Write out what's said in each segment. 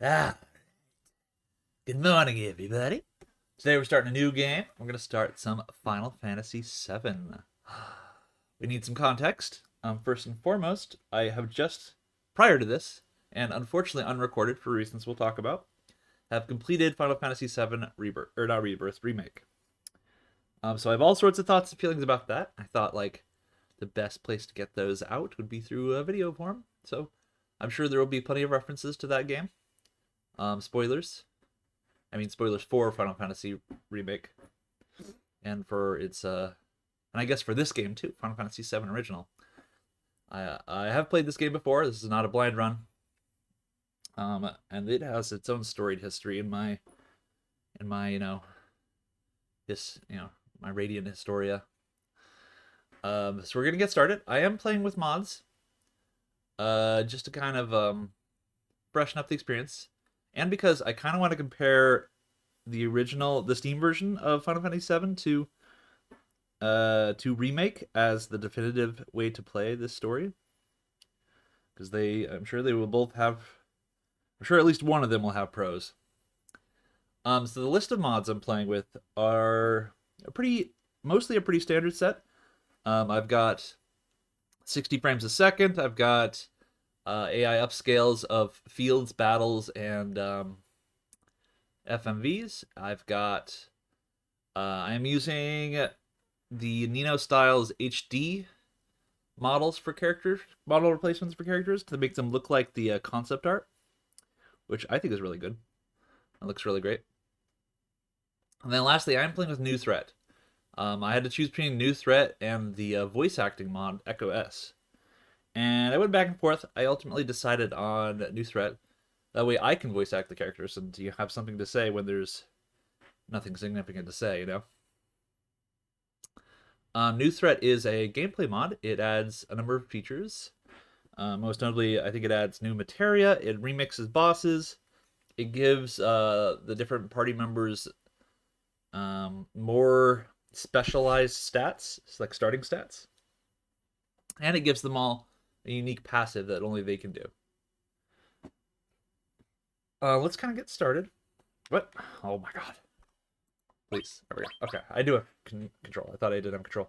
Ah, good morning, everybody. Today we're starting a new game. We're going to start some Final Fantasy VII. We need some context. First and foremost, I have just, prior to this, and unfortunately unrecorded for reasons we'll talk about, have completed Final Fantasy VII Rebirth, or not Rebirth, Remake. So I have all sorts of thoughts and feelings about that. I thought, the best place to get those out would be through a video form. So I'm sure there will be plenty of references to that game. Spoilers. I mean, spoilers for Final Fantasy Remake, and for its and I guess for this game too, Final Fantasy VII Original. I have played this game before. This is not a blind run, and it has its own storied history in my my Radiant Historia. So we're gonna get started. I am playing with mods, just to kind of freshen up the experience, and because I kind of want to compare the Steam version of Final Fantasy VII to Remake as the definitive way to play this story, because I'm sure they will both have, I'm sure at least one of them will have pros. So the list of mods I'm playing with are mostly a pretty standard set. I've got 60 frames a second. I've got AI upscales of fields, battles, and FMVs. I am using the Nino Styles HD model replacements for characters to make them look like the concept art, which I think is really good. It looks really great. And then lastly, I'm playing with New Threat. I had to choose between New Threat and the voice acting mod Echo S. And I went back and forth. I ultimately decided on New Threat. That way I can voice act the characters and you have something to say when there's nothing significant to say, you know? New Threat is a gameplay mod. It adds a number of features. Most notably, I think it adds new materia. It remixes bosses. It gives the different party members more specialized stats, like starting stats. And it gives them all a unique passive that only they can do. Let's kind of get started. What? Oh my god. Please. There we go. Okay, I do have control. I thought I did have control.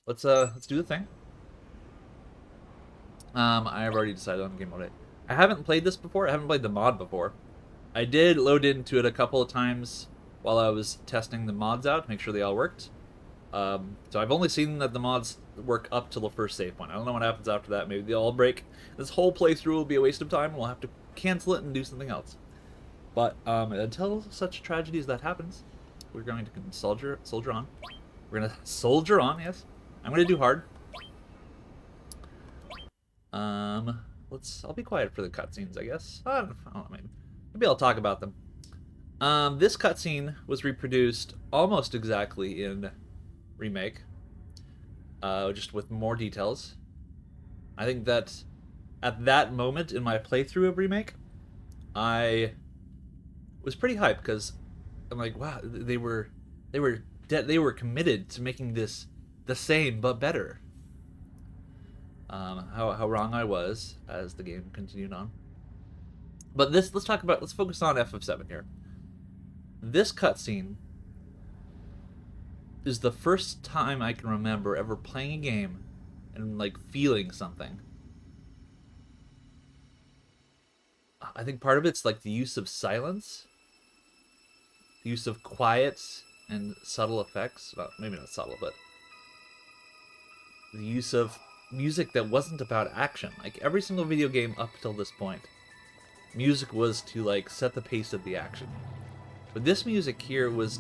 Let's do the thing. I've already decided on game mode. I haven't played this before. I haven't played the mod before. I did load into it a couple of times while I was testing the mods out to make sure they all worked. So I've only seen that the mods work up till the first save point. I don't know what happens after that. Maybe they all break. This whole playthrough will be a waste of time. We'll have to cancel it and do something else. But until such tragedy as that happens, we're going to soldier on. We're gonna soldier on. Yes, I'm gonna do hard. I'll be quiet for the cutscenes, I guess. I don't know, maybe I'll talk about them. This cutscene was reproduced almost exactly in Remake, just with more details. I think that at that moment in my playthrough of Remake, I was pretty hyped because I'm like, wow, they were committed to making this the same but better. How wrong I was as the game continued on. But let's focus on FF 7 here. This cutscene is the first time I can remember ever playing a game and feeling something. I think part of it's like the use of silence, the use of quiet and subtle effects. Well, maybe not subtle, but the use of music that wasn't about action. Like every single video game up till this point, music was to set the pace of the action. But this music here was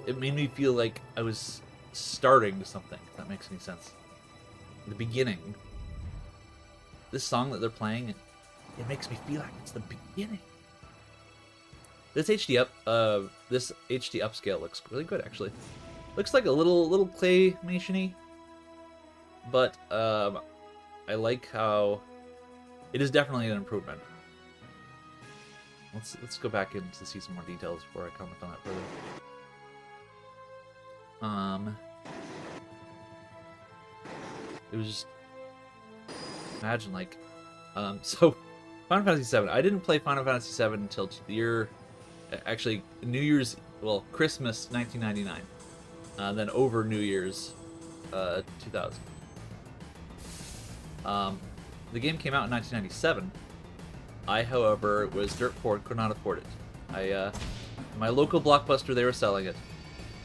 it made me feel like I was starting something, if that makes any sense. The beginning. This song that they're playing, it makes me feel like it's the beginning. This HD upscale looks really good, actually. Looks like a little claymation-y, but I like how it is definitely an improvement. Let's go back in to see some more details before I comment on that further. It was just imagine so Final Fantasy VII. I didn't play Final Fantasy VII until actually New Year's, well, Christmas 1999, then over New Year's 2000. The game came out in 1997. I, however, was dirt poor and could not afford it. My local Blockbuster, they were selling it,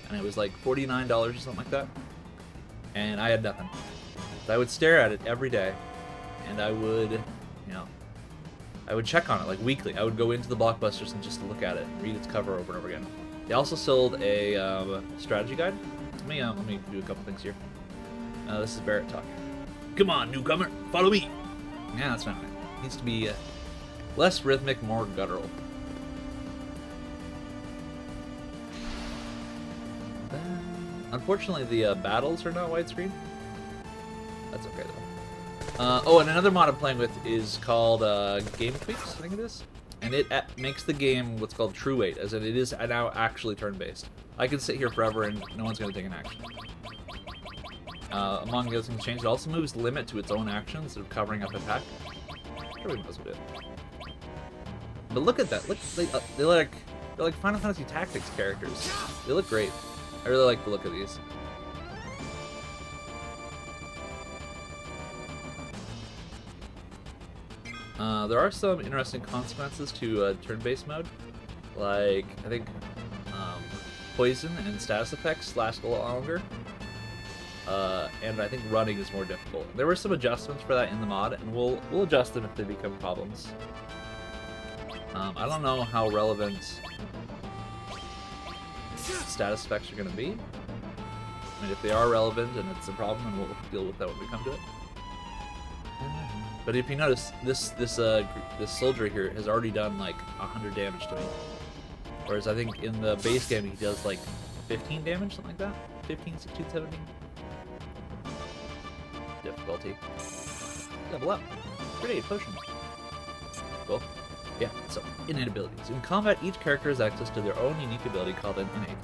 and it was like $49 or something like that, and I had nothing. So I would stare at it every day, and I would, I would check on it like weekly. I would go into the Blockbusters and just look at it, and read its cover over and over again. They also sold a strategy guide. Let me do a couple things here. This is Barrett talking. Come on, newcomer, follow me. Yeah, that's not right. It needs to be less rhythmic, more guttural. Unfortunately, the battles are not widescreen. That's okay though. Oh, and another mod I'm playing with is called Game Tweaks, I think it is. And it makes the game what's called true weight, as in it is now actually turn-based. I can sit here forever and no one's going to take an action. Among the other things changed, it also moves limit to its own action instead of covering up attack. Everybody knows what it is. But look at that. Look, they're like Final Fantasy Tactics characters. They look great. I really like the look of these. There are some interesting consequences to turn-based mode. Like, I think poison and status effects last a lot longer. And I think running is more difficult. There were some adjustments for that in the mod, and we'll adjust them if they become problems. I don't know how relevant status effects are going to be. I mean, if they are relevant and it's a problem, then we'll deal with that when we come to it. But if you notice, this soldier here has already done like 100 damage to me. Whereas I think in the base game he does like 15 damage, something like that. 15, 16, 17. Difficulty. Level up. Grenade potion. Cool. Yeah, so innate abilities. In combat, each character has access to their own unique ability called an innate.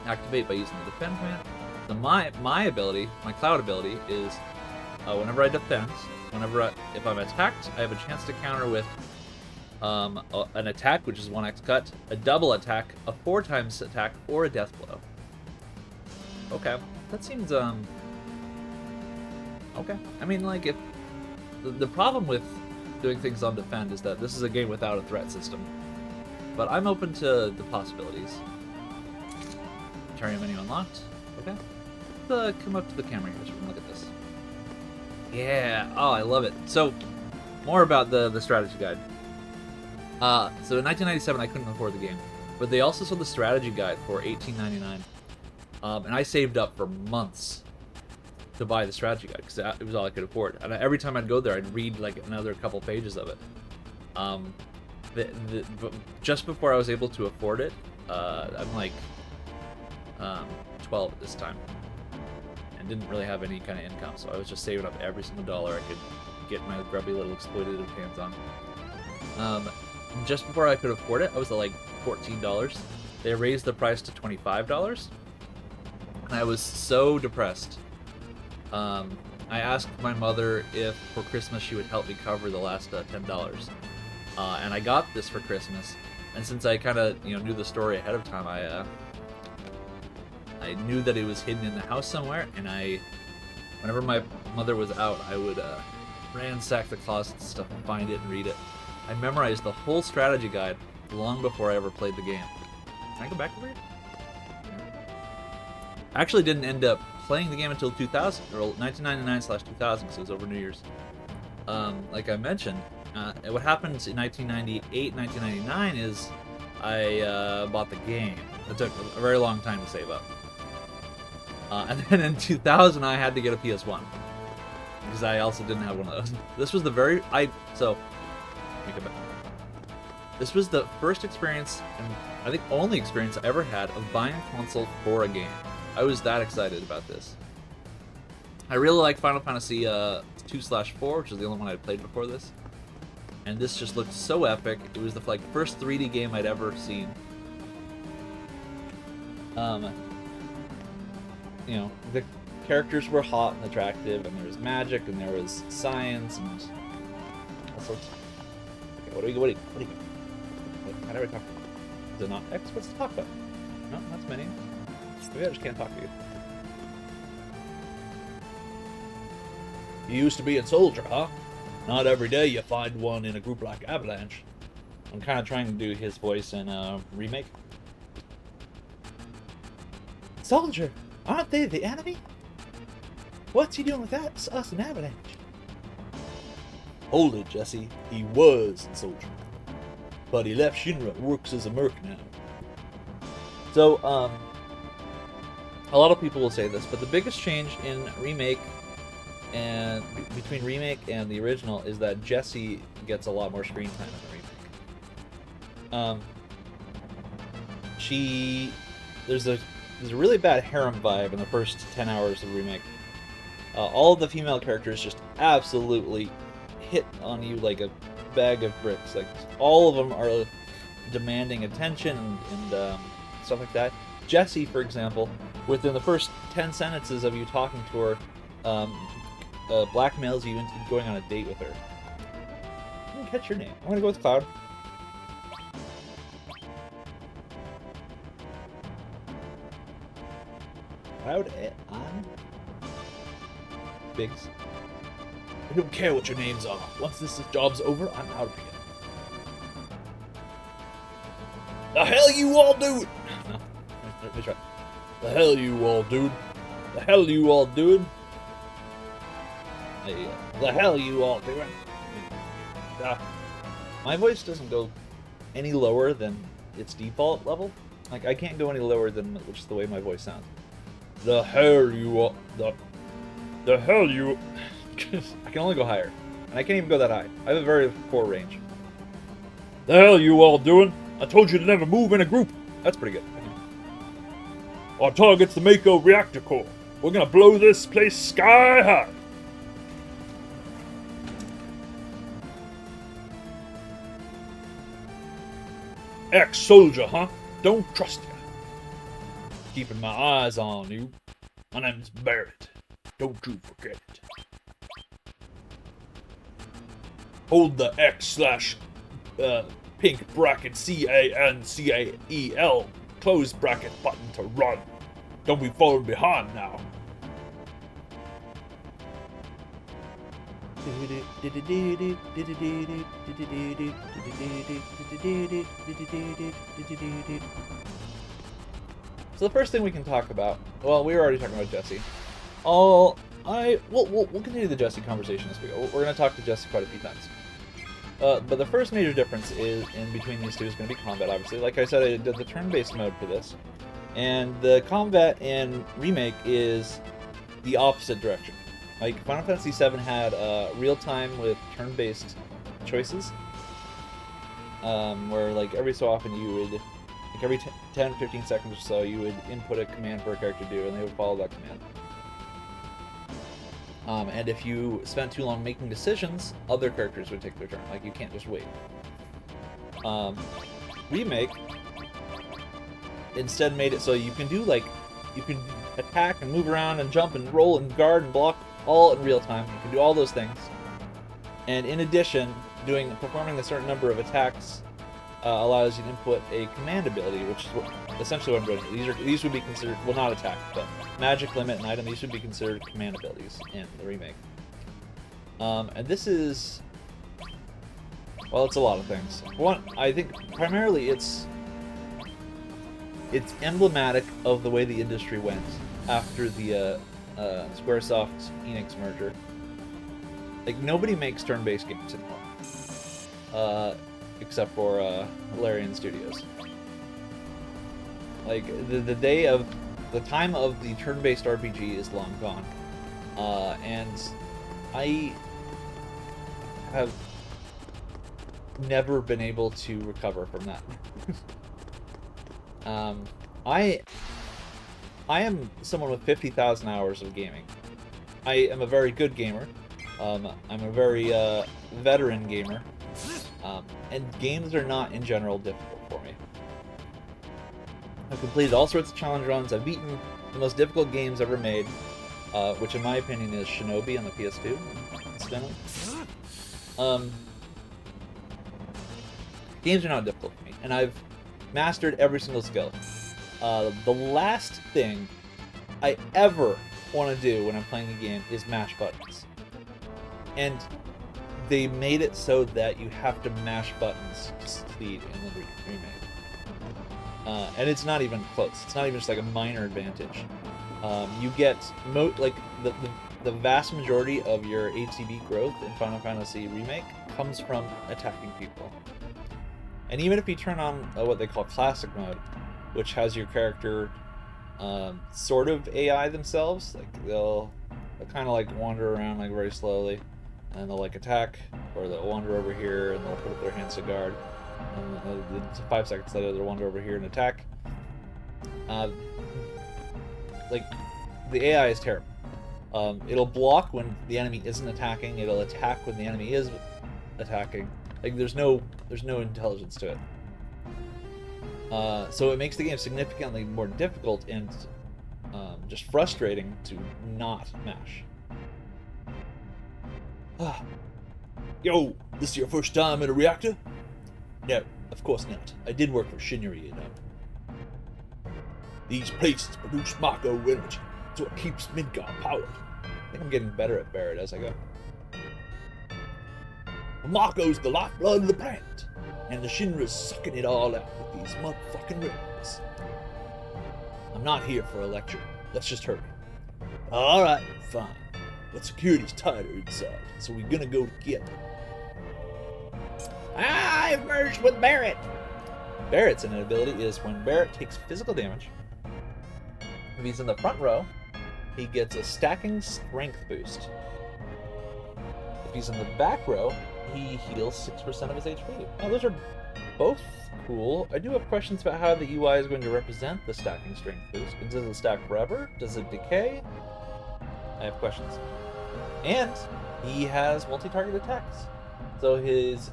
Activate by using the defend command. So my ability, my cloud ability, is whenever I defend, if I'm attacked, I have a chance to counter with an attack, which is 1x cut, a double attack, a 4x attack, or a death blow. Okay, that seems okay. I mean, like, if the problem with doing things on defend is that this is a game without a threat system, but I'm open to the possibilities. Terrain menu unlocked. Okay. Come up to the camera here so we can look at this. Yeah. Oh, I love it. So, more about the strategy guide. So in 1997, I couldn't afford the game, but they also sold the strategy guide for $18.99. And I saved up for months to buy the strategy guide because it was all I could afford. And every time I'd go there, I'd read like another couple pages of it. Just before I was able to afford it, I'm like 12 at this time, and didn't really have any kind of income, so I was just saving up every single dollar I could get my grubby little exploitative hands on. Just before I could afford it, I was at like $14. They raised the price to $25, and I was so depressed. I asked my mother if for Christmas she would help me cover the last $10, and I got this for Christmas. And since I kind of knew the story ahead of time, I knew that it was hidden in the house somewhere, and whenever my mother was out, I would ransack the closets and stuff and find it and read it. I memorized the whole strategy guide long before I ever played the game. Can I go back over here? I actually didn't end up playing the game until 2000, or 1999/2000, because it was over New Year's. Like I mentioned, what happens in 1998, 1999 is I bought the game. It took a very long time to save up. And then in 2000, I had to get a PS1 because I also didn't have one of those. This was the This was the first experience, and I think only experience I ever had of buying a console for a game. I was that excited about this. I really like Final Fantasy 2/4, which is the only one I played before this. And this just looked so epic. It was the first 3D game I'd ever seen. The characters were hot and attractive, and there was magic, and there was science, and Okay, what do you How do I talk? Is it not X? What's the talk button? No, that's menu. Maybe I just can't talk to you. You used to be a soldier, huh? Not every day you find one in a group like Avalanche. I'm kind of trying to do his voice in Remake. Soldier? Aren't they the enemy? What's he doing with us in Avalanche? Hold it, Jesse. He was a soldier. But he left Shinra and works as a merc now. So, a lot of people will say this, but the biggest change in Remake and between Remake and the original is that Jesse gets a lot more screen time in the Remake. There's a really bad harem vibe in the first 10 hours of Remake. All of the female characters just absolutely hit on you like a bag of bricks. Like, all of them are demanding attention and stuff like that. Jessie, for example, within the first 10 sentences of you talking to her, blackmails you into going on a date with her. I didn't catch your name. I'm gonna go with Cloud. Cloud on Biggs. I don't care what your names are. Once this job's over, I'm out of here. The hell you all doing? No. Let me try. The hell you all dude? The hell you all doing? The hell you all doing? My voice doesn't go any lower than its default level. Like, I can't go any lower than just the way my voice sounds. The hell you all... The hell you... I can only go higher. And I can't even go that high. I have a very poor range. The hell you all doing? I told you to never move in a group. That's pretty good. Our target's the Mako reactor core. We're gonna blow this place sky high. Ex-soldier, huh? Don't trust you. Keeping my eyes on you. My name's Barrett. Don't you forget it. Hold the X/pink bracket CANCAEL close bracket button to run. Don't be falling behind now. So the first thing we can talk about, well, we were already talking about Jesse. We'll continue the Jesse conversation as we go. We're going to talk to Jesse quite a few times. But the first major difference is in between these two is going to be combat, obviously. Like I said, I did the turn-based mode for this. And the combat in Remake is the opposite direction. Like, Final Fantasy VII had real-time with turn-based choices. Where, like, every so often you would... Like, every 10-15 seconds or so, you would input a command for a character to do, and they would follow that command. And if you spent too long making decisions, other characters would take their turn. Like, you can't just wait. Remake instead made it so you can do, like, you can attack and move around and jump and roll and guard and block all in real time. You can do all those things. And in addition, performing a certain number of attacks allows you to input a command ability, which is essentially what I'm doing. These would be considered, well, not attack, but magic, limit, and item. These would be considered command abilities in the Remake. And this is, well, it's a lot of things. One, I think primarily it's emblematic of the way the industry went after the Squaresoft Enix merger. Like, nobody makes turn-based games anymore. Except for Larian Studios. Like, the time of the turn-based RPG is long gone. And I have never been able to recover from that. I am someone with 50,000 hours of gaming. I am a very good gamer. I'm a very veteran gamer. And games are not, in general, difficult for me. I've completed all sorts of challenge runs. I've beaten the most difficult games ever made, which in my opinion is Shinobi on the PS2, incidentally. Games are not difficult for me, and I've mastered every single skill. The last thing I ever want to do when I'm playing a game is mash buttons. And they made it so that you have to mash buttons to succeed in the remake. And it's not even close. It's not even just like a minor advantage. You get the vast majority of your HCB growth in Final Fantasy Remake comes from attacking people. And even if you turn on what they call classic mode, which has your character sort of AI themselves, like they'll kind of like wander around like very slowly, and they'll like attack, or they'll wander over here and they'll put up their hands to guard, and 5 seconds later they'll wander over here and attack. Like the AI is terrible. It'll block when the enemy isn't attacking. It'll attack when the enemy is attacking. Like there's no intelligence to it. So it makes the game significantly more difficult and just frustrating to not mash. Yo, this is your first time in a reactor? No, of course not. I did work for Shinry, you know. These places produce Mako energy, so it keeps Midgar powered. I think I'm getting better at Barrett as I go. Mako's the lifeblood of the planet, and the Shinra's sucking it all out with these motherfucking reactors. I'm not here for a lecture. Let's just hurry. Alright, fine. But security's tighter inside, so we're gonna go together. I've merged with Barrett! Barrett's innate ability is when Barrett takes physical damage. If he's in the front row, he gets a stacking strength boost. If he's in the back row, he heals 6% of his HP. Now, those are both cool. I do have questions about how the UI is going to represent the stacking strength boost. Does it stack forever? Does it decay? I have questions. And he has multi-target attacks. So his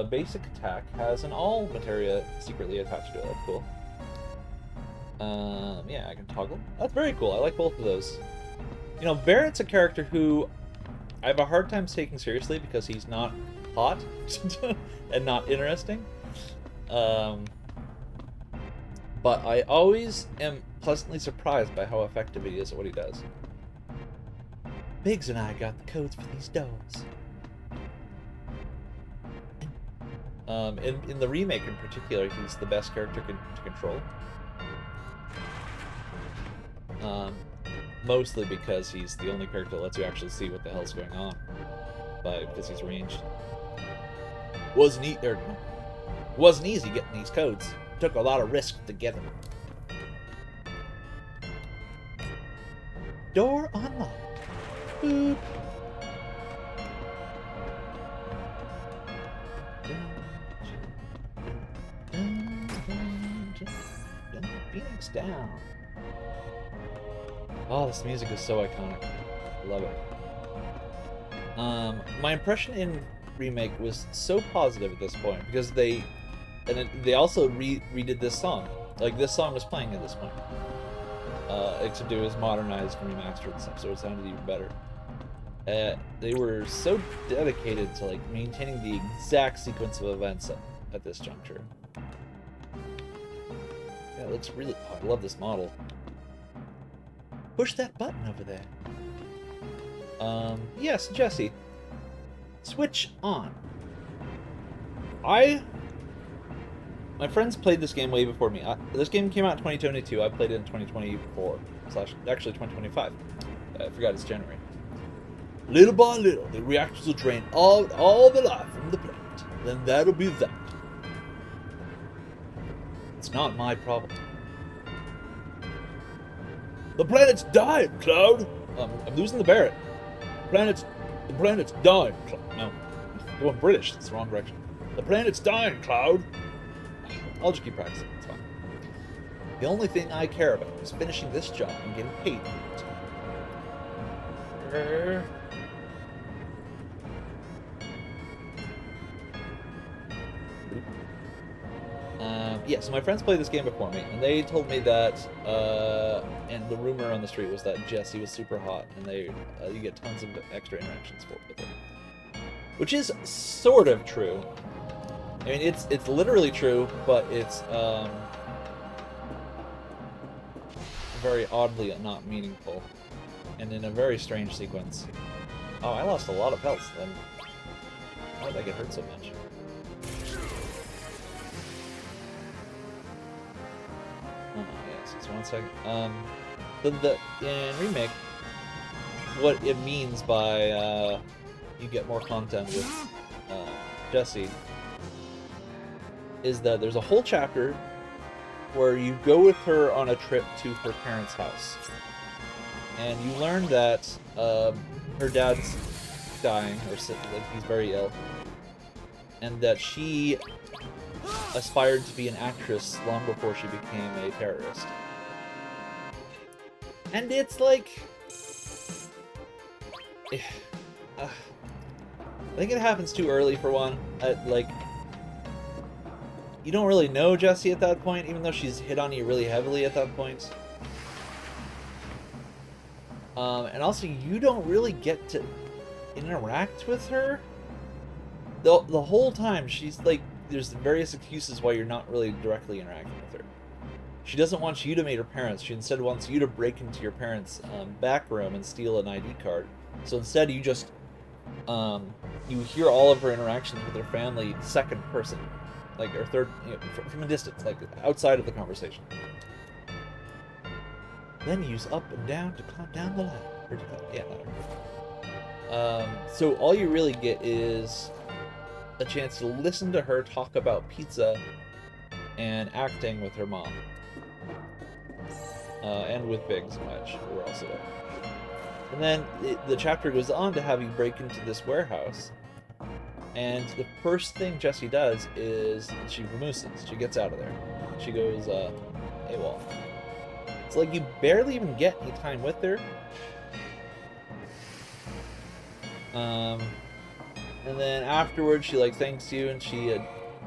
basic attack has an all materia secretly attached to it. That's cool. Yeah, I can toggle. That's very cool. I like both of those. You know, Barrett's a character who I have a hard time taking seriously because he's not hot and not interesting. But I always am pleasantly surprised by how effective he is at what he does. Biggs and I got the codes for these doors. In the remake in particular, he's the best character to control. Mostly because he's the only character that lets you actually see what the hell's going on, because he's ranged. Wasn't easy getting these codes. Took a lot of risk to get them. Door unlocked. Boop. Phoenix down. Oh, this music is so iconic. I love it. My impression in Remake was so positive at this point because they also redid this song. Like, this song was playing at this point. Except it was modernized and remastered and stuff, so it sounded even better. They were so dedicated to like maintaining the exact sequence of events at this juncture. Yeah, it looks really. Oh, I love this model. Push that button over there. Yes, Jesse. Switch on. My friends played this game way before me. This game came out in 2022. I played it in 2024. Actually 2025. I forgot it's January. Little by little, the reactors will drain all the life from the planet. Then that'll be that. It's not my problem. The planet's dying, Cloud! I'm losing the Barrett. The planet's dying, Cloud. No, I'm going British. It's the wrong direction. The planet's dying, Cloud. I'll just keep practicing. It's fine. The only thing I care about is finishing this job and getting paid for it. Yeah, so my friends played this game before me, and they told me that, and the rumor on the street was that Jesse was super hot, and you get tons of extra interactions with it. Which is sort of true. I mean, it's literally true, but it's very oddly not meaningful, and in a very strange sequence. Oh, I lost a lot of health then. Why did I get hurt so much? Oh, yes, it's 1 second. In Remake, what it means by you get more content with Jessie is that there's a whole chapter where you go with her on a trip to her parents' house, and you learn that her dad's dying, or like he's very ill, and that she aspired to be an actress long before she became a terrorist. And it's like, I think it happens too early for one. Like, you don't really know Jessie at that point, even though she's hit on you really heavily at that point. And also, you don't really get to interact with her. The whole time, she's like, there's various excuses why you're not really directly interacting with her. She doesn't want you to meet her parents. She instead wants you to break into your parents' back room and steal an ID card. So instead, you just you hear all of her interactions with her family second person, like, or third, you know, from a distance, like outside of the conversation. Then use up and down to climb down the ladder. Yeah, ladder. So all you really get is a chance to listen to her talk about pizza and acting with her mom. And with Biggs, which we're also there. And then the chapter goes on to have you break into this warehouse. And the first thing Jessie does is she mooses. She gets out of there. She goes AWOL. It's like you barely even get any time with her. And then afterwards, she like thanks you, and she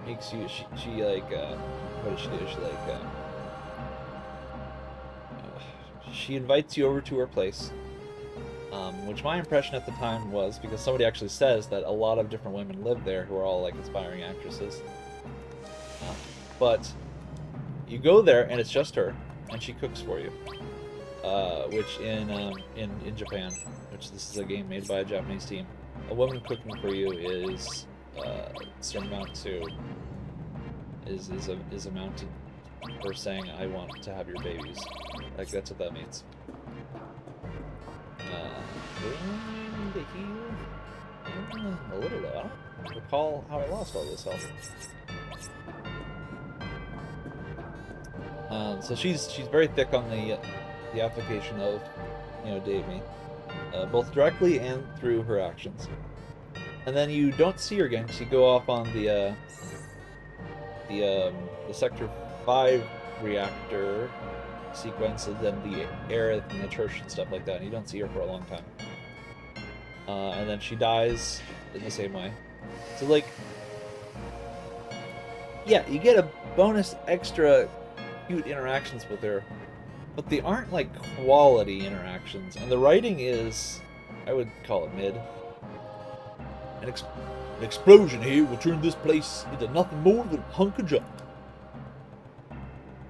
makes you. She like what does she do? She like she invites you over to her place. Which my impression at the time was, because somebody actually says that a lot of different women live there who are all like aspiring actresses. But you go there and it's just her, and she cooks for you. Which in Japan, which this is a game made by a Japanese team, a woman cooking for you is amounted for saying I want to have your babies. Like, that's what that means. A little though. I don't recall how I lost all this health. So she's very thick on the application of, date me, both directly and through her actions. And then you don't see her again because you go off on the Sector 5 reactor sequence, and then the Aerith and the church and stuff like that, and you don't see her for a long time. And then she dies in the same way. So, like, yeah, you get a bonus extra cute interactions with her, but they aren't, like, quality interactions. And the writing is, I would call it mid. An explosion here will turn this place into nothing more than a hunk of junk.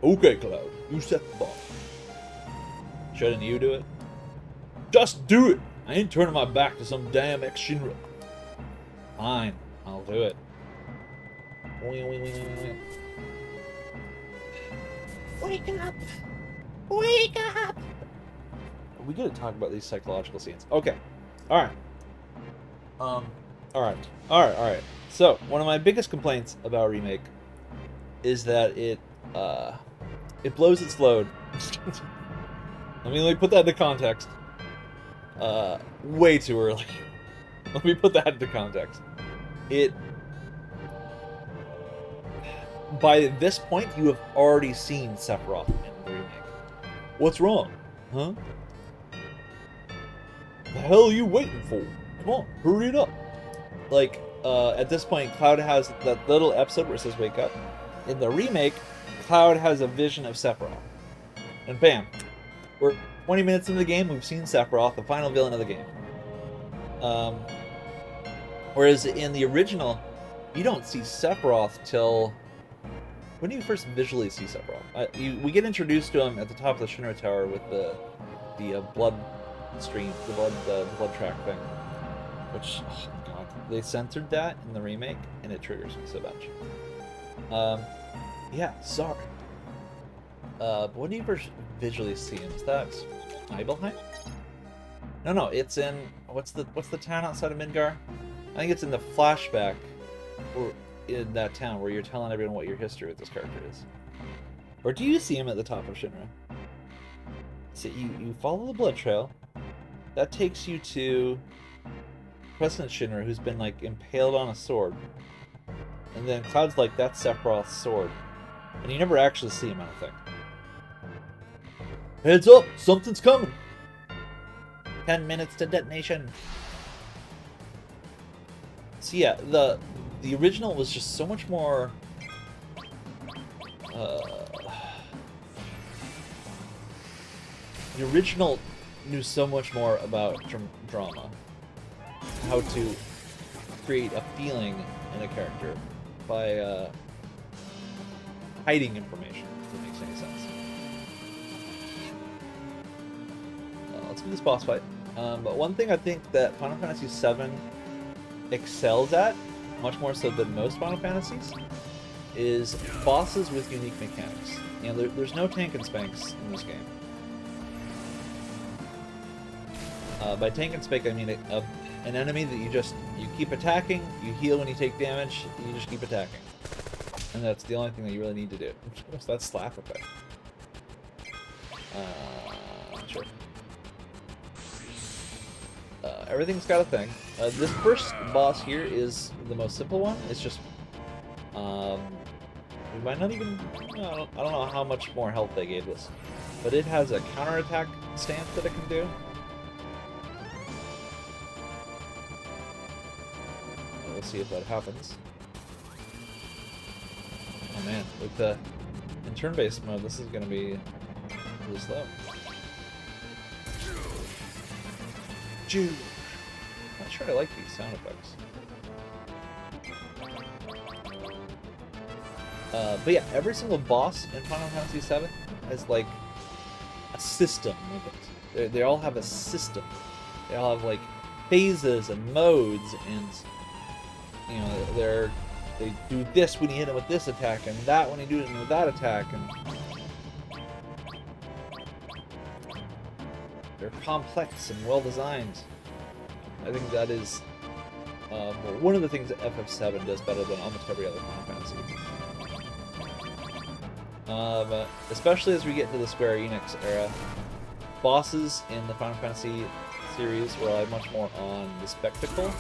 Okay, Cloud, you set the bar. Shouldn't you do it? Just do it! I ain't turning my back to some damn ex-Shinra. Fine, I'll do it. Wake up! Wake up! We gotta talk about these psychological scenes. Okay. Alright. Alright. So, one of my biggest complaints about Remake is that it blows its load. Let me put that into context. Way too early. Let me put that into context. By this point, you have already seen Sephiroth in the remake. What's wrong? Huh? The hell are you waiting for? Come on, hurry it up. Like, at this point, Cloud has that little episode where it says wake up. In the remake, Cloud has a vision of Sephiroth. And bam, we're 20 minutes into the game, we've seen Sephiroth, the final villain of the game. Whereas in the original you don't see Sephiroth till... When do you first visually see Sephiroth? We get introduced to him at the top of the Shinra Tower with the blood stream, the blood track thing. Which, oh my god, they censored that in the remake, and it triggers me so much. Yeah, sorry. But when do you first visually see him? Is that Nibelheim? No, it's in what's the town outside of Midgar? I think it's in the flashback, or in that town where you're telling everyone what your history with this character is. Or do you see him at the top of Shinra? So you follow the blood trail. That takes you to President Shinra, who's been like impaled on a sword. And then Cloud's like, that's Sephiroth's sword. And you never actually see him, I don't think. Heads up! Something's coming! 10 minutes to detonation. So yeah, the original was just so much more... the original knew so much more about drama. How to create a feeling in a character by hiding information, if that makes any sense. Let's do this boss fight. But one thing I think that Final Fantasy VII excels at, much more so than most Final Fantasies, is bosses with unique mechanics. You know, there's no tank and spanks in this game. By tank and spank, I mean an enemy that you keep attacking, you heal when you take damage, and you just keep attacking. And that's the only thing that you really need to do. What's that slap effect? Sure. Everything's got a thing. This first boss here is the most simple one. It's just, we might not even, I don't know how much more health they gave this, but it has a counterattack stance that it can do. We'll see if that happens. Oh man, with the in turn-based mode, this is going to be really slow. Jude. Not sure I like these sound effects. But yeah, every single boss in Final Fantasy VII has like a system with it. They all have a system. They all have like phases and modes, and you know they do this when you hit them with this attack, and that when you do it with that attack, and they're complex and well designed. I think that is one of the things that FF7 does better than almost every other Final Fantasy. Especially as we get to the Square Enix era, bosses in the Final Fantasy series rely much more on the spectacle.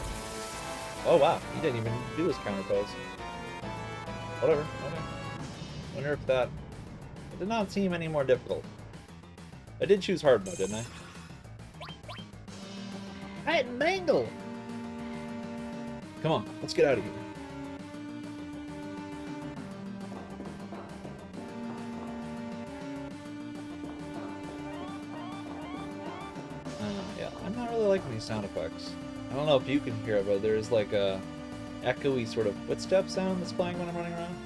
Oh wow, he didn't even do his counter pose. Whatever, okay. Wonder if that... It did not seem any more difficult. I did choose hard mode, didn't I? Hey, Mangle! Come on, let's get out of here. Yeah, I'm not really liking these sound effects. I don't know if you can hear it, but there's like a echoey sort of footstep sound that's playing when I'm running around.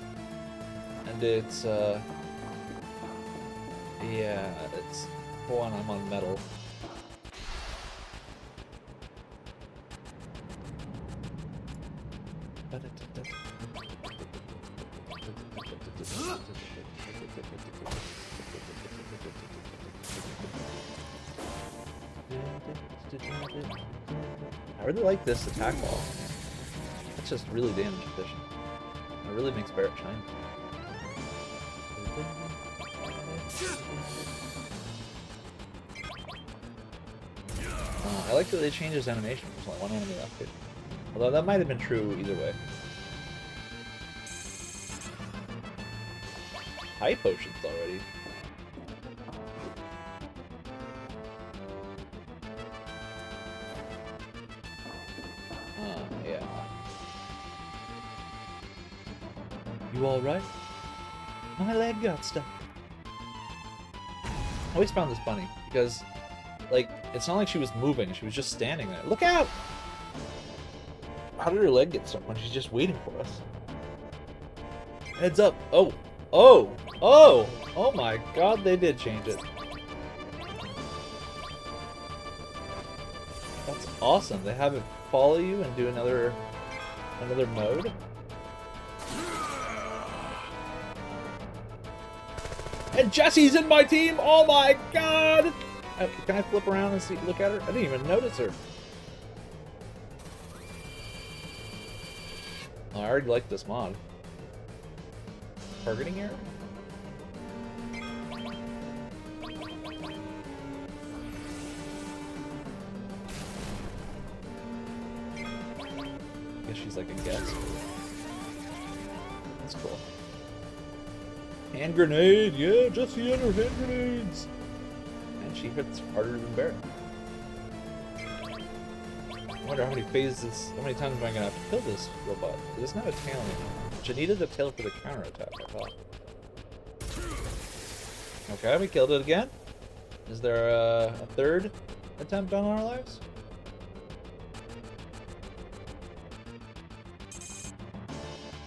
And it's, yeah, it's when I'm on metal. I really like this attack wall. It's just really damage efficient. It really makes Barret shine. I like that they changed his animation. There's only one enemy left here. Although that might have been true either way. High potions already. Yeah. You alright? My leg got stuck. I always found this funny, because, like, it's not like she was moving, she was just standing there. Look out! How did her leg get stuck when she's just waiting for us? Heads up. Oh. Oh. Oh. Oh my god, they did change it. That's awesome. They have it follow you and do another mode. And Jessie's in my team! Oh my god! Can I flip around and see? Look at her? I didn't even notice her. Oh, I already like this mod. Targeting area? I guess she's like a guest. That's cool. Hand grenade! Yeah, Jessie and her hand grenades! And she hits harder than Barrett. I wonder how many phases, how many times am I gonna have to kill this robot? It is not a tail anymore. She needed the tail for the counterattack, I thought. Okay, we killed it again. Is there a third attempt on our lives?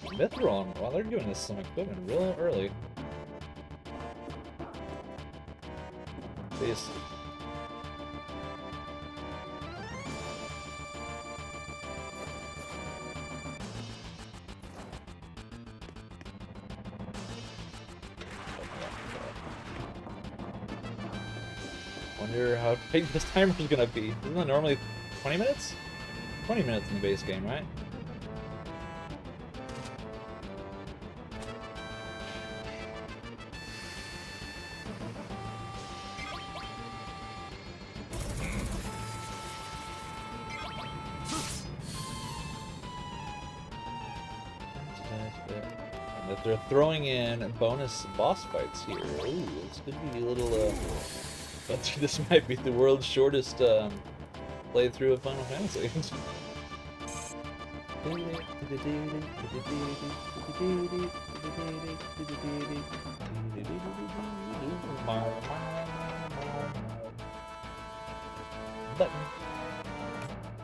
Mithril, well, they're giving us some equipment real early. Please. Wonder how big this timer is gonna be. Isn't it normally 20 minutes? 20 minutes in the base game, right? And if they're throwing in bonus boss fights here, ooh, it's gonna be a little. But this might be the world's shortest playthrough of Final Fantasy. Button.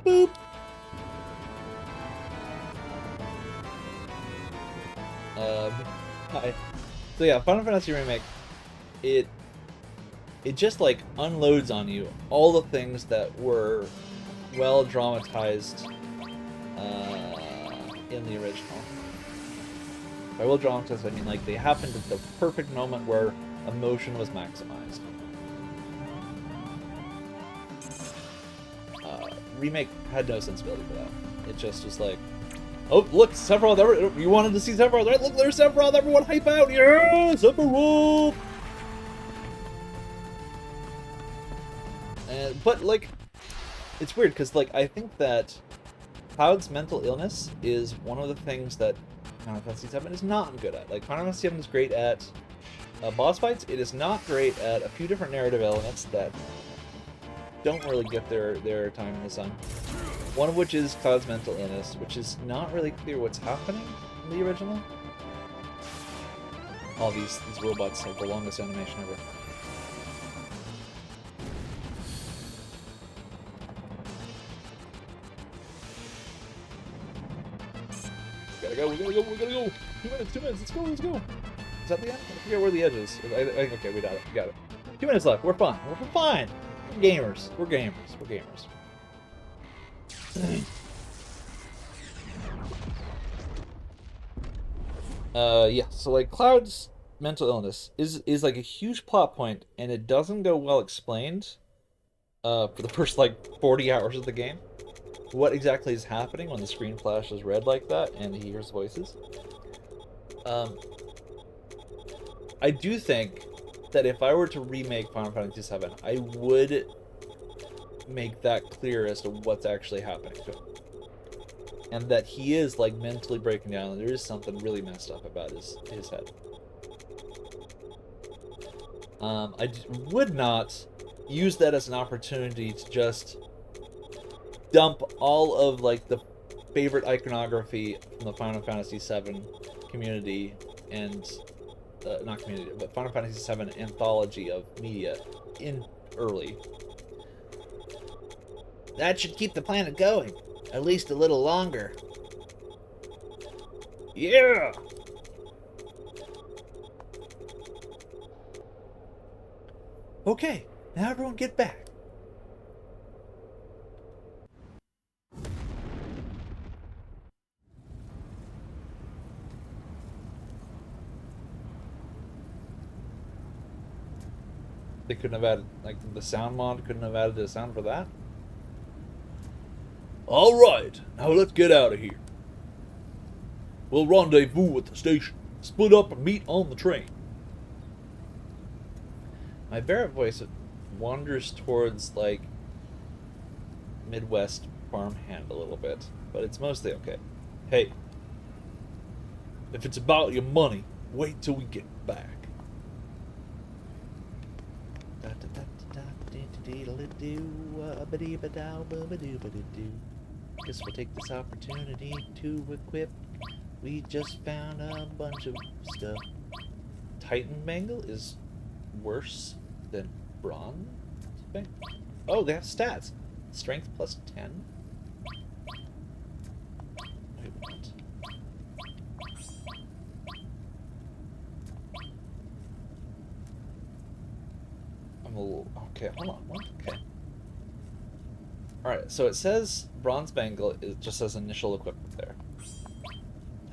Boop. Hi. So yeah, Final Fantasy Remake. It just like unloads on you all the things that were well dramatized in the original. By well dramatized, I mean like they happened at the perfect moment where emotion was maximized. Remake had no sensibility for that. It just was like, oh look, Sephiroth! You wanted to see Sephiroth, right? Look, there's Sephiroth! Everyone hype out! Yeah, Sephiroth! But, like, it's weird, because, like, I think that Cloud's mental illness is one of the things that Final Fantasy VII is not good at. Like, Final Fantasy VII is great at boss fights. It is not great at a few different narrative elements that don't really get their time in the sun. One of which is Cloud's mental illness, which is not really clear what's happening in the original. All these robots have the longest animation ever. We gotta go. 2 minutes, let's go. Is that the end? I forget where the edge is. Okay, we got it. 2 minutes left, we're fine. We're gamers. Yeah, so like Cloud's mental illness is like a huge plot point, and it doesn't go well explained for the first like 40 hours of the game. What exactly is happening when the screen flashes red like that and he hears voices. I do think that if I were to remake Final Fantasy VII, I would make that clear as to what's actually happening to him. And that he is like mentally breaking down, and there is something really messed up about his head. I would not use that as an opportunity to just dump all of like the favorite iconography from the Final Fantasy VII community and not community, but Final Fantasy VII anthology of media in early. That should keep the planet going, at least a little longer. Yeah! Okay, now everyone get back. They couldn't have added, like, the sound mod couldn't have added a sound for that? Alright, now let's get out of here. We'll rendezvous at the station. Split up and meet on the train. My Barrett voice wanders towards, like, Midwest farmhand a little bit, but it's mostly okay. Hey, if it's about your money, wait till we get back. Guess we'll take this opportunity to equip. We just found a bunch of stuff. Titan Bangle is worse than Bronze Bangle? Oh, they have stats. Strength plus 10? Wait, what? I'm a little... Okay, hold on. What? Okay. Alright, so it says Bronze Bangle, it just says initial equipment there.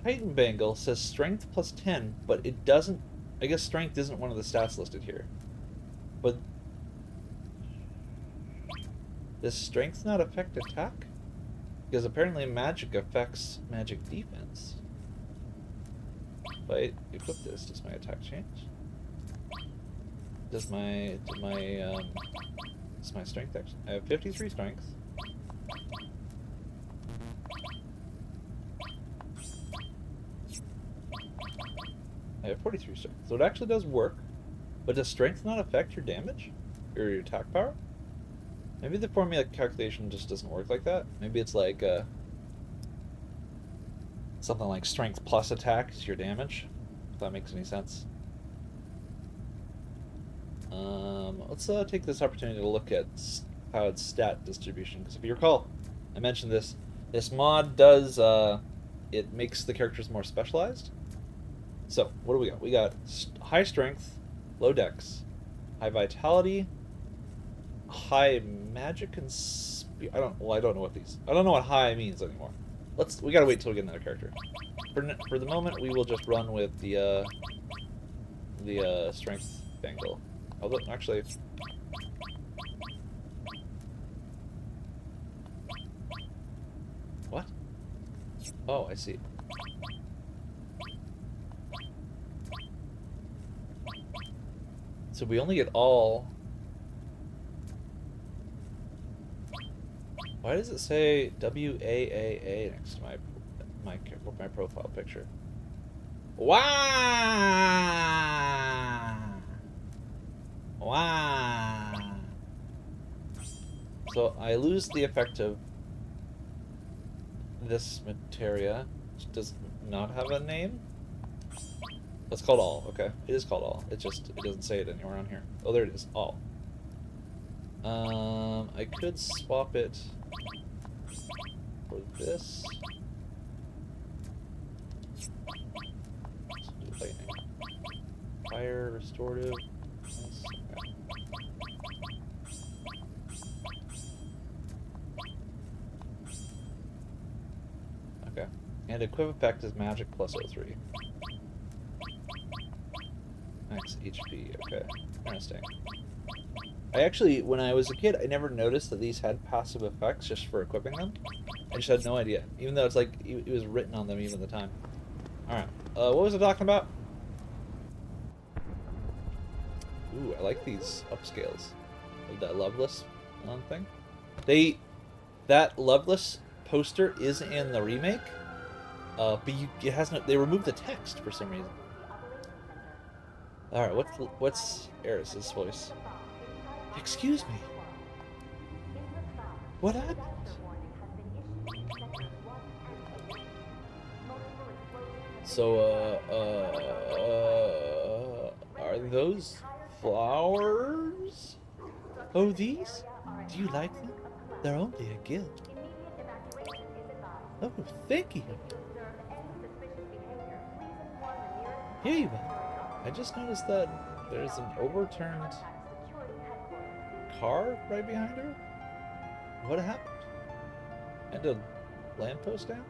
Titan Bangle says strength plus 10, but it doesn't... I guess strength isn't one of the stats listed here. But... does strength not affect attack? Because apparently magic affects magic defense. If I equip this, does my attack change? Does my strength actually... I have 53 strength. I have 43 strength. So it actually does work. But does strength not affect your damage? Or your attack power? Maybe the formula calculation just doesn't work like that. Maybe it's like something like strength plus attack is your damage. If that makes any sense. Let's take this opportunity to look at cloud stat distribution. Because if you recall, I mentioned this. This mod does, it makes the characters more specialized. So, what do we got? We got high strength, low dex, high vitality, high magic and speed. I don't know what these. I don't know what high means anymore. We gotta wait till we get another character. For the moment, we will just run with the strength bangle. Although, actually, what? Oh, I see. So we only get all. Why does it say WAAA next to my profile picture? Wow! Wow! So I lose the effect of this materia, which does not have a name. That's called all. Okay, it is called all. It doesn't say it anywhere on here. Oh, there it is. All. I could swap it for this. Let's do lightning. Fire, restorative. Yes. Okay. And equip effect is magic plus 03. Max HP. Okay. Interesting. I actually, when I was a kid, I never noticed that these had passive effects just for equipping them. I just had no idea, even though it's like it was written on them even at the time. All right, what was I talking about? Ooh, I like these upscales. Like that Loveless thing. That Loveless poster is in the remake, but it has no. They removed the text for some reason. All right, what's Eris's voice? Excuse me. What happened? So, are those flowers? Oh, these? Do you like them? They're only a gift. Oh, thank you. Hey, I just noticed that there's an overturned car right behind her. What happened? And a lamppost down?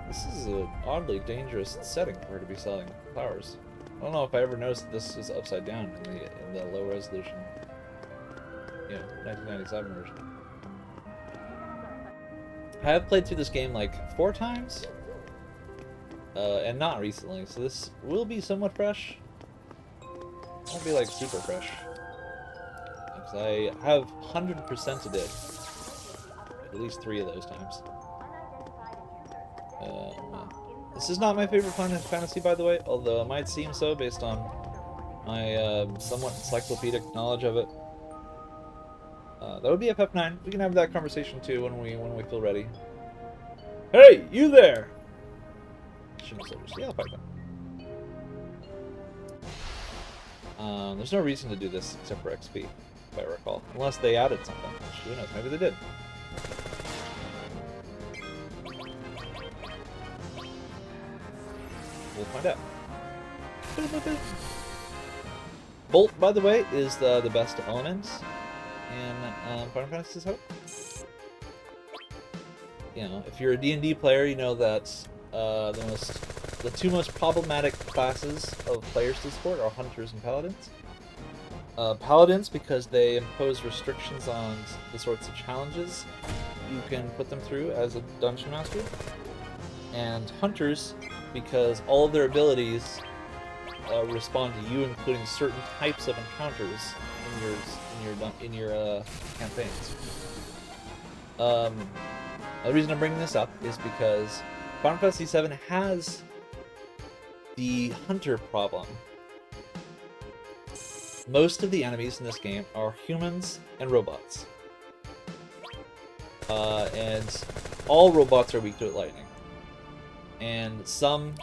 This is an oddly dangerous setting for her to be selling flowers. I don't know if I ever noticed that this is upside down in the low resolution, 1997 version. I have played through this game like 4 times, and not recently, so this will be somewhat fresh. It won't be like super fresh, because I have 100%ed it at least 3 of those times. This is not my favorite Final Fantasy, by the way, although it might seem so based on my somewhat encyclopedic knowledge of it. That would be FF9. We can have that conversation too when we feel ready. Hey, you there! Shouldn't have said yeah, I'll fight them. There's no reason to do this except for XP, if I recall. Unless they added something. Who knows? Maybe they did. We'll find out. Bolt, by the way, is the best element in Final Fantasy VII. If you're a D&D player, you know that the 2 most problematic classes of players to support are Hunters and Paladins. Paladins, because they impose restrictions on the sorts of challenges you can put them through as a Dungeon Master. And Hunters, because all of their abilities respond to you, including certain types of encounters in your campaigns. The reason I'm bringing this up is because Final Fantasy VII has the hunter problem. Most of the enemies in this game are humans and robots. And all robots are weak to lightning. And some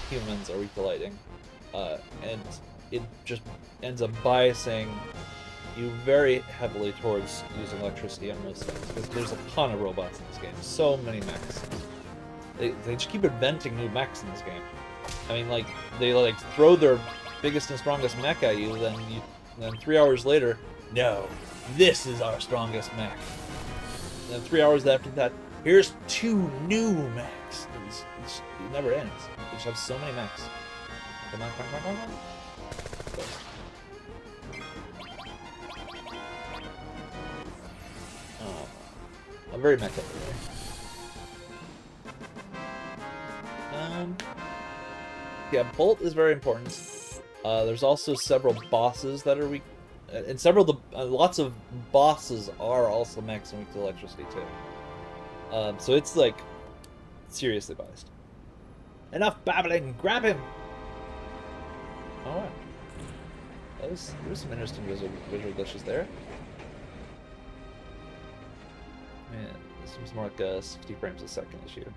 humans are weak to lightning. And it just ends up biasing you very heavily towards using electricity on most things, because there's a ton of robots in this game. So many mechs. They just keep inventing new mechs in this game. I mean, like, they throw their biggest and strongest mech at you, then 3 hours later, no, this is our strongest mech. And then 3 hours after that, here's 2 new mechs. It never ends. They just have so many mechs. Come on, come on, come on, come on. I'm very mech everywhere. Yeah, Bolt is very important. There's also several bosses that are weak, and lots of bosses are also mechs and weak to electricity too. So it's like seriously biased. Enough babbling! Grab him! Oh wow. There's some interesting visual glitches there. Man, this seems more like a 60 frames a second issue.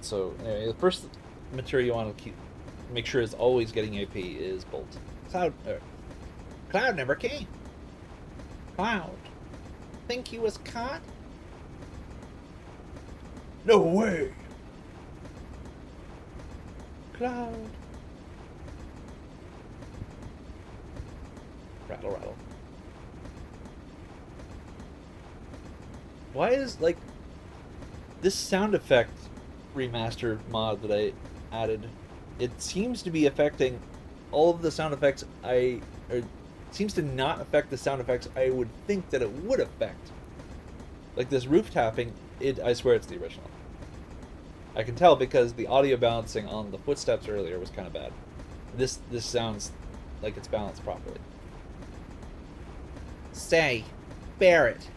So, anyway, the first material you want to make sure is always getting AP is Bolt. Cloud never came. Cloud, think he was caught? No way! Cloud. Rattle, rattle. Why is, like, this sound effect remaster mod that I added, it seems to be affecting all of the sound effects seems to not affect the sound effects I would think that it would affect. Like this roof tapping, I swear it's the original. I can tell because the audio balancing on the footsteps earlier was kind of bad. This sounds like it's balanced properly. Say, Barrett,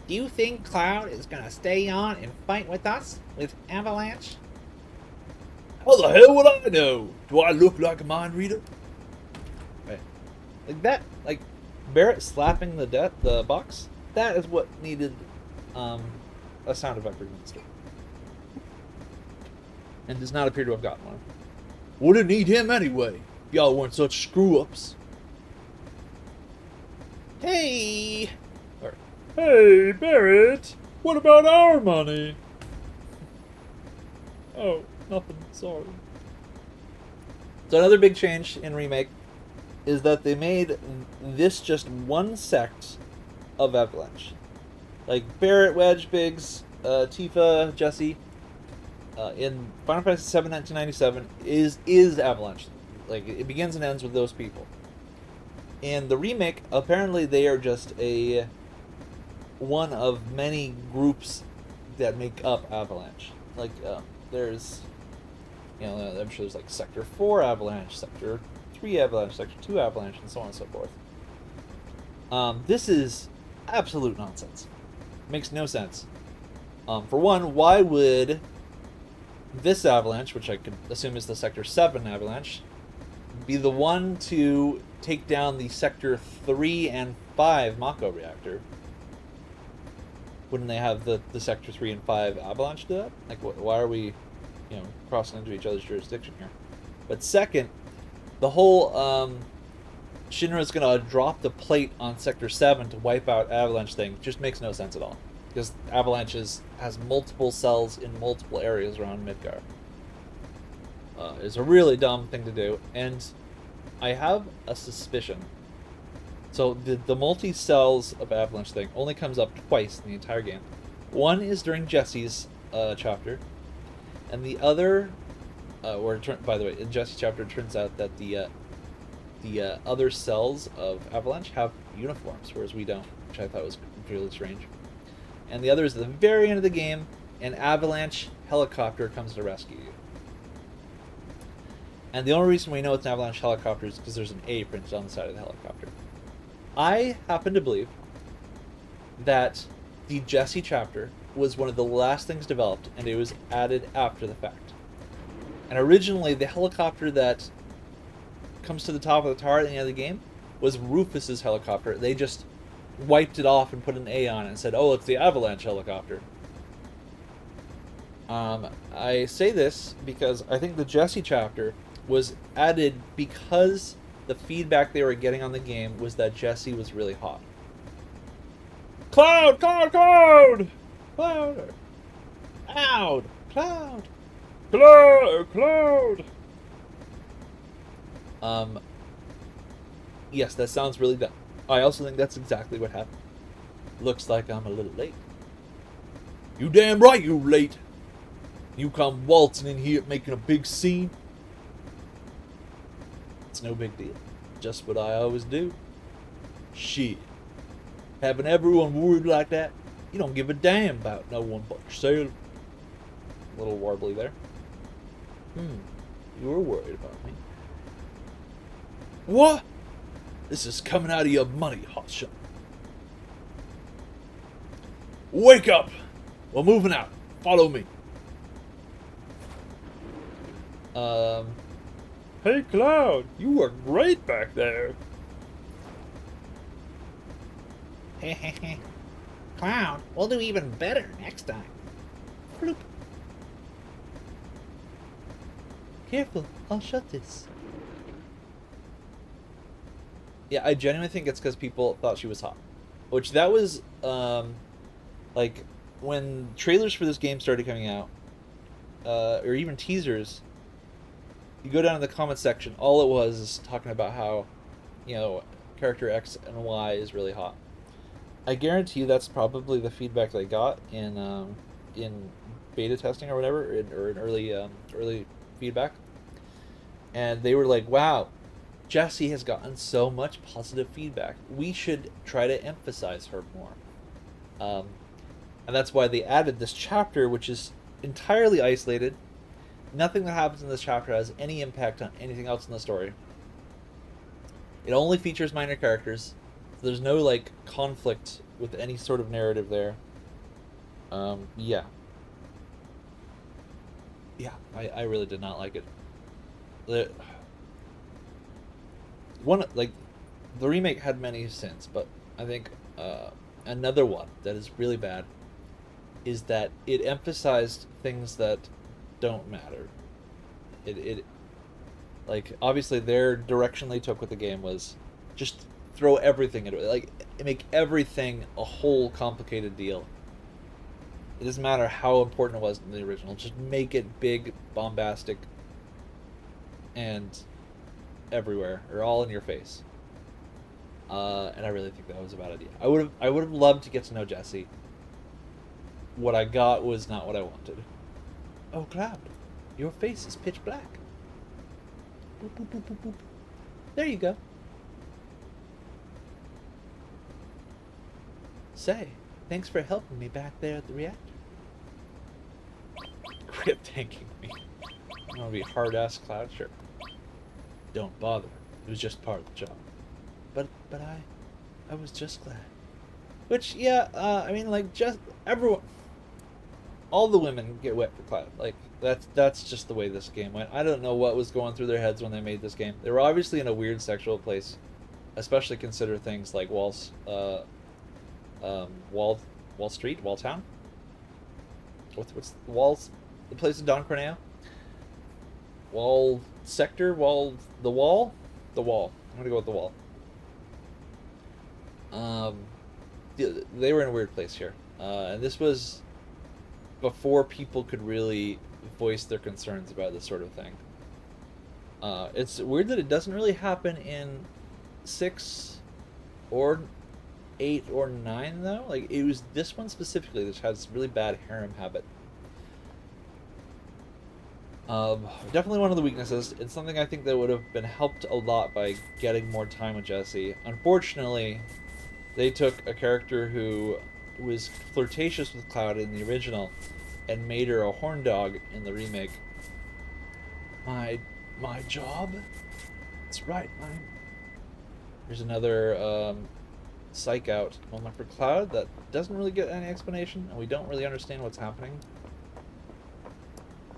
do you think Cloud is gonna stay on and fight with us, with Avalanche? How the hell would I know? Do I look like a mind reader? Right. Like that, like Barrett slapping the box, that is what needed a sound effect remaster. And does not appear to have gotten one. Wouldn't need him anyway, if y'all weren't such screw-ups. Hey! Or, Hey, Barrett, what about our money? Oh, nothing, sorry. So another big change in Remake is that they made this just one sect of Avalanche. Like Barrett, Wedge, Biggs, Tifa, Jesse, in Final Fantasy VII 1997 is Avalanche. Like it begins and ends with those people. In the remake, apparently they are just a one of many groups that make up Avalanche. Like there's, I'm sure there's like Sector 4 Avalanche, Sector 3 Avalanche, Sector 2 Avalanche, and so on and so forth. This is absolute nonsense. Makes no sense. For one, why would this Avalanche, which I could assume is the Sector 7 Avalanche, be the one to take down the Sector 3 and 5 Mako reactor? Wouldn't they have the Sector 3 and 5 Avalanche do that? Like, why are we, crossing into each other's jurisdiction here? But second, the whole Shinra's gonna drop the plate on Sector 7 to wipe out Avalanche thing just makes no sense at all. Because Avalanche has multiple cells in multiple areas around Midgar. It's a really dumb thing to do, and I have a suspicion. So the multi-cells of Avalanche thing only comes up twice in the entire game. One is during Jesse's chapter, and the other, by the way, in Jesse's chapter, it turns out that the other cells of Avalanche have uniforms, whereas we don't, which I thought was really strange. And the other is at the very end of the game, an Avalanche helicopter comes to rescue you. And the only reason we know it's an Avalanche helicopter is because there's an A printed on the side of the helicopter. I happen to believe that the Jesse chapter was one of the last things developed, and it was added after the fact. And originally, the helicopter that comes to the top of the tower at the end of the game was Rufus's helicopter. They just wiped it off and put an A on it and said, oh, it's the Avalanche helicopter. I say this because I think the Jesse chapter was added because the feedback they were getting on the game was that Jesse was really hot. Cloud! Cloud! Cloud! Cloud! Cloud! Cloud! Cloud! Cloud! Yes, that sounds really dumb. I also think that's exactly what happened. Looks like I'm a little late. You damn right you late. You come waltzing in here making a big scene. It's no big deal. Just what I always do. Shit. Having everyone worried like that, you don't give a damn about no one but yourself. A little warbly there. You were worried about me. What? This is coming out of your money, hotshot. Wake up! We're moving out. Follow me. Hey, Cloud, you were great back there. Hehehe. Cloud, we'll do even better next time. Bloop. Careful, I'll shut this. Yeah, I genuinely think it's because people thought she was hot. Which, that was, like, when trailers for this game started coming out, or even teasers, you go down in the comments section, all it was is talking about how, character X and Y is really hot. I guarantee you that's probably the feedback they got in beta testing or whatever, or in early feedback. And they were like, wow, Jessie has gotten so much positive feedback. We should try to emphasize her more. And that's why they added this chapter, which is entirely isolated. Nothing that happens in this chapter has any impact on anything else in the story. It only features minor characters. So there's no, like, conflict with any sort of narrative there. Yeah. Yeah, I really did not like it. The remake had many sins, but I think another one that is really bad is that it emphasized things that don't matter. It like, obviously their direction they took with the game was just throw everything into it. Like, make everything a whole complicated deal. It doesn't matter how important it was in the original. Just make it big, bombastic, and everywhere, or all in your face. And I really think that was a bad idea. I would have loved to get to know Jesse. What I got was not what I wanted. Oh, Cloud, your face is pitch black. Boop, boop, boop, boop, boop. There you go. Say, thanks for helping me back there at the reactor. Quit thanking me. I want to be hard-ass Cloud? Sure. Don't bother. It was just part of the job. But I was just glad. Which, yeah, I mean, like, just everyone, all the women get wet for Cloud. Like, that's just the way this game went. I don't know what was going through their heads when they made this game. They were obviously in a weird sexual place, especially consider things like Wall Street, Wall Town. What's the Walls? The place in Don Corneo? Wall Sector? The Wall. I'm gonna go with the Wall. They were in a weird place here, and this was before people could really voice their concerns about this sort of thing. It's weird that it doesn't really happen in 6 or 8 or 9 though. Like, it was this one specifically that has this really bad harem habit. Definitely one of the weaknesses. It's something I think that would have been helped a lot by getting more time with Jessie. Unfortunately, they took a character who was flirtatious with Cloud in the original and made her a horn dog in the remake. My job? That's right, mine. Here's another psych out moment for Cloud that doesn't really get any explanation, and we don't really understand what's happening.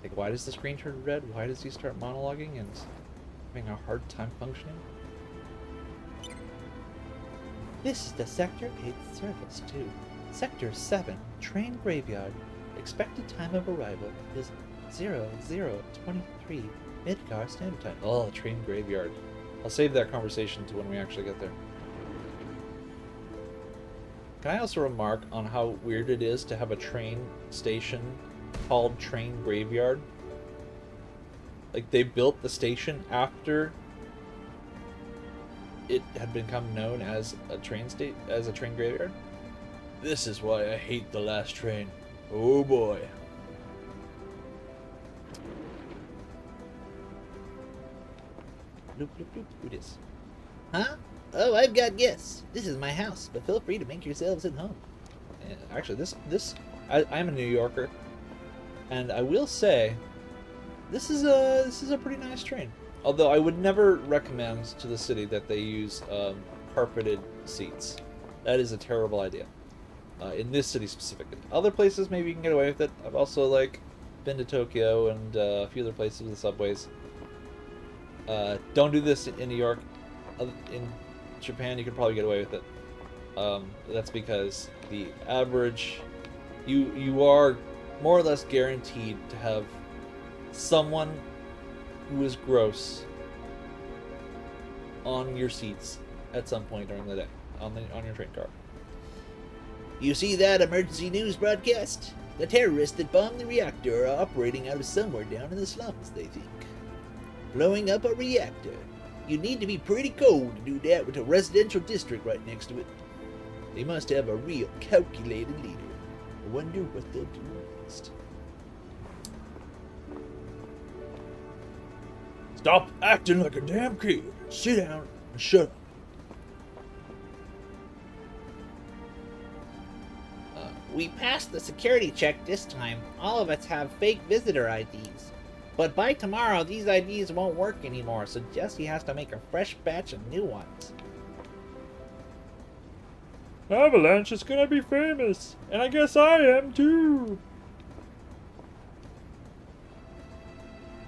Like, why does the screen turn red? Why does he start monologuing and having a hard time functioning? This is the Sector 8 service to Sector 7 train graveyard. Expected time of arrival is 0023 Midgar Standard Time. Oh, train graveyard. I'll save that conversation to when we actually get there. Can I also remark on how weird it is to have a train station called Train Graveyard? Like, they built the station after it had become known as a train graveyard. This is why I hate the last train. Oh boy. Bloop, bloop, bloop. Who this? Huh? Oh, I've got guests. This is my house, but feel free to make yourselves at home. Yeah, actually, I'm a New Yorker, and I will say, this is a pretty nice train. Although I would never recommend to the city that they use carpeted seats. That is a terrible idea. In this city specifically. Other places maybe you can get away with it. I've also been to Tokyo and a few other places with the subways. Don't do this in New York. In Japan you could probably get away with it. That's because the average, you are more or less guaranteed to have someone who is gross on your seats at some point during the day on your train car. You see that emergency news broadcast? The terrorists that bombed the reactor are operating out of somewhere down in the slums, they think. Blowing up a reactor. You need to be pretty cold to do that with a residential district right next to it. They must have a real calculated leader. I wonder what they'll do next. Stop acting like a damn kid. Sit down and shut up. We passed the security check this time. All of us have fake visitor IDs. But by tomorrow, these IDs won't work anymore, so Jesse has to make a fresh batch of new ones. Avalanche is gonna be famous, and I guess I am too.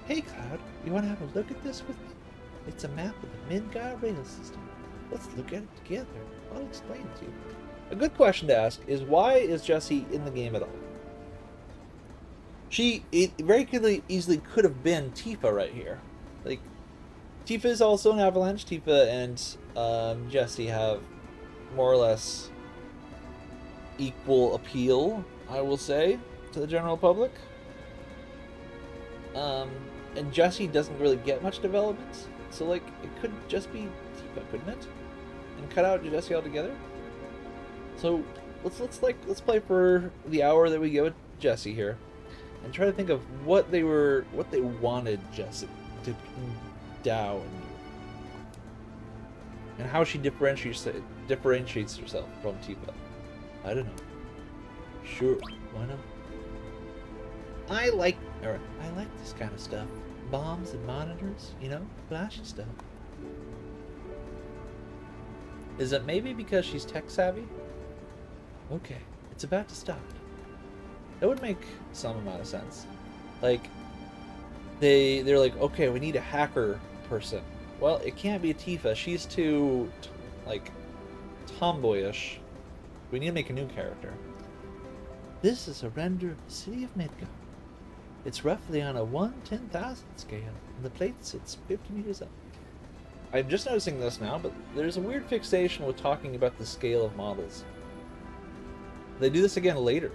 Hey Cloud, you want to have a look at this with me? It's a map of the Midgar rail system. Let's look at it together. I'll explain it to you. A good question to ask is, why is Jessie in the game at all? It very easily could have been Tifa right here. Like, Tifa is also an Avalanche. Tifa and Jessie have more or less equal appeal, I will say, to the general public. And Jessie doesn't really get much development, so like it could just be Tifa, couldn't it? And cut out Jessie altogether. So let's play for the hour that we give it Jessie here, and try to think of what they wanted Jessie to endow in you, and how she differentiates herself from Tifa. I don't know. Sure, why not? I like this kind of stuff. Bombs and monitors, you know, flashy stuff. Is it maybe because she's tech savvy? Okay, it's about to start. That would make some amount of sense. Like, they're like, okay, we need a hacker person. Well, it can't be a Tifa. She's too, like, tomboyish. We need to make a new character. This is a render of the city of Midgard. It's roughly on a 1/10,000 scale, and the plate sits 50 meters up. I'm just noticing this now, but there's a weird fixation with talking about the scale of models. They do this again later.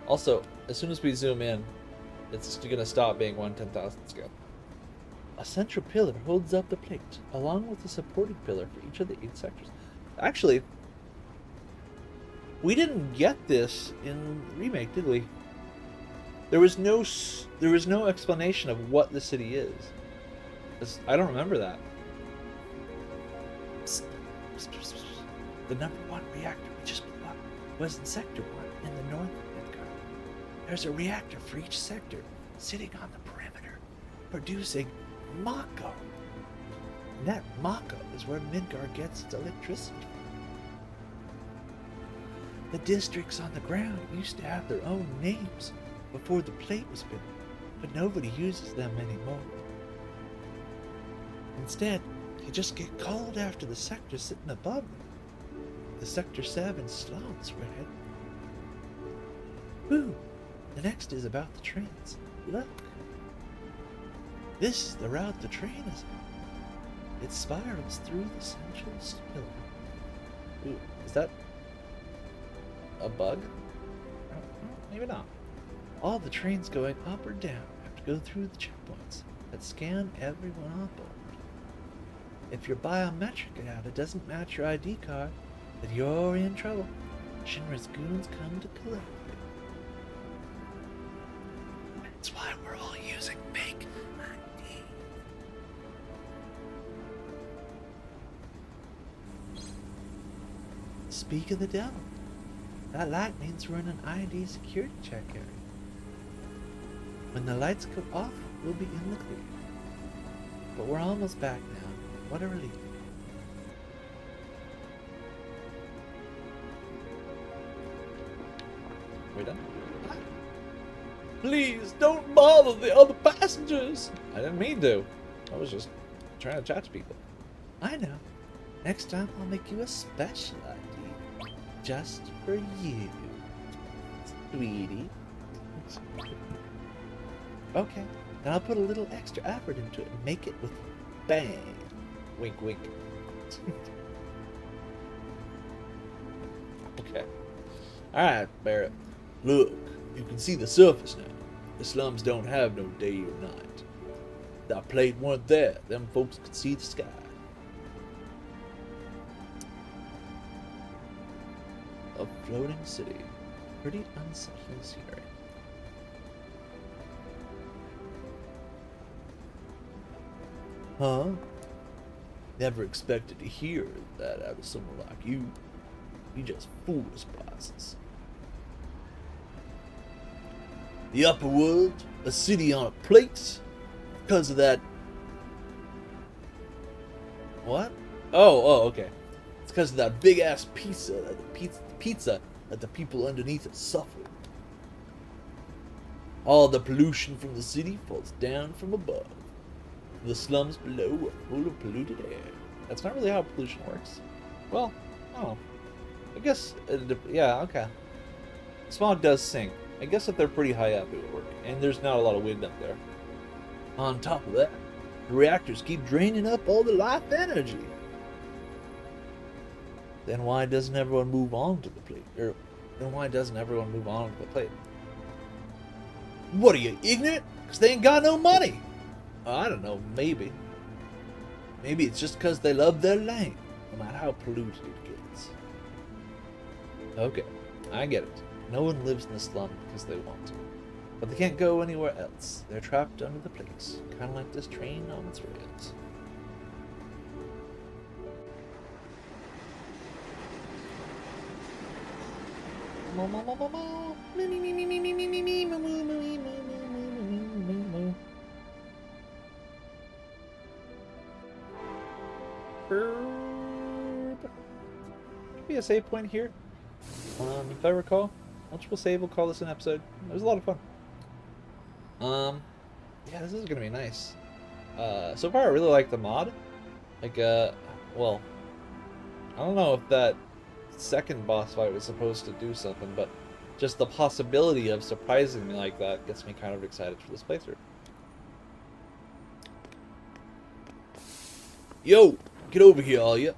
Also, as soon as we zoom in, it's going to stop being 1/10,000 scale. A central pillar holds up the plate, along with a supporting pillar for each of the 8 sectors. Actually, we didn't get this in Remake, did we? There was no explanation of what the city is. I don't remember that. Psst, psst, psst, psst. The #1 reactor we just blew up was in Sector 1 in the north of Midgard. There's a reactor for each sector sitting on the perimeter, producing Mako. And that Mako is where Midgard gets its electricity from. The districts on the ground used to have their own names before the plate was built, but nobody uses them anymore. Instead, they just get called after the sector sitting above them. The Sector 7 slums were headed. Ooh, the next is about the trains. Look. This is the route the train is on. It spirals through the central pillar. Ooh, is that a bug? Maybe not. All the trains going up or down have to go through the checkpoints that scan everyone on board. If your biometric data doesn't match your ID card, then you're in trouble. Shinra's goons come to collect it. That's why we're all using fake ID. Speak of the devil. That light means we're in an ID security check area. When the lights go off, we'll be in the clear. But we're almost back now. What a relief. We done? Please don't bother the other passengers. I didn't mean to. I was just trying to chat to people. I know. Next time I'll make you a special ID. Just for you. Sweetie. Okay, then I'll put a little extra effort into it and make it with bang. Wink, wink. Okay. Alright, Barrett. Look, you can see the surface now. The slums don't have no day or night. If that plate weren't there, them folks could see the sky. A floating city. Pretty unsettling scenery. Huh? Never expected to hear that out of someone like you. You just fool us, bosses. The upper world, a city on a plate, because of that. What? Oh, okay. It's because of that big ass pizza that the people underneath it suffer. All the pollution from the city falls down from above. The slums below are full of polluted air. That's not really how pollution works. Well, oh. I guess, yeah, okay. Smog does sink. I guess if they're pretty high up, it would work. And there's not a lot of wind up there. On top of that, The reactors keep draining up all the life energy. Then why doesn't everyone move on to the plate? Or then why doesn't everyone move on to the plate? What are you, ignorant? Because they ain't got no money. I don't know, maybe. Maybe it's just because they love their land, no matter how polluted it gets. Okay, I get it. No one lives in the slum because they want to. But they can't go anywhere else. They're trapped under the plates, kind of like this train on its rails. Be a save point here. If I recall, multiple save. We'll call this an episode. It was a lot of fun. Yeah, this is gonna be nice. So far I really like the mod. Like, well, I don't know if that second boss fight was supposed to do something, but just the possibility of surprising me like that gets me kind of excited for this playthrough. Yo, get over here, all ya.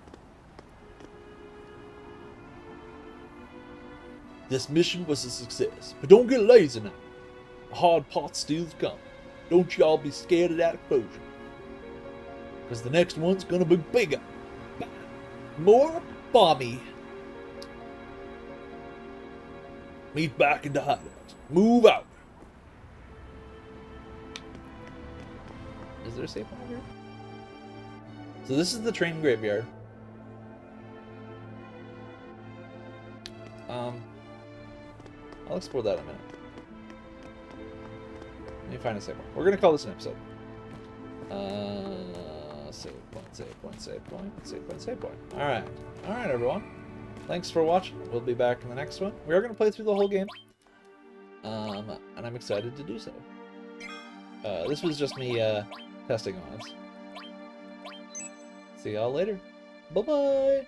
This mission was a success, but don't get lazy now. The hard part still's coming. Don't y'all be scared of that explosion. Because the next one's gonna be bigger. More bomby. Meet back in the hideout. Move out. Is there a safe point here? So this is the train graveyard. I'll explore that in a minute. Let me find a safe point. We're gonna call this an episode. Save point, save point, save point, save point, save point. Alright. Alright, everyone. Thanks for watching. We'll be back in the next one. We are gonna play through the whole game. And I'm excited to do so. This was just me testing on us. See y'all later. Bye-bye!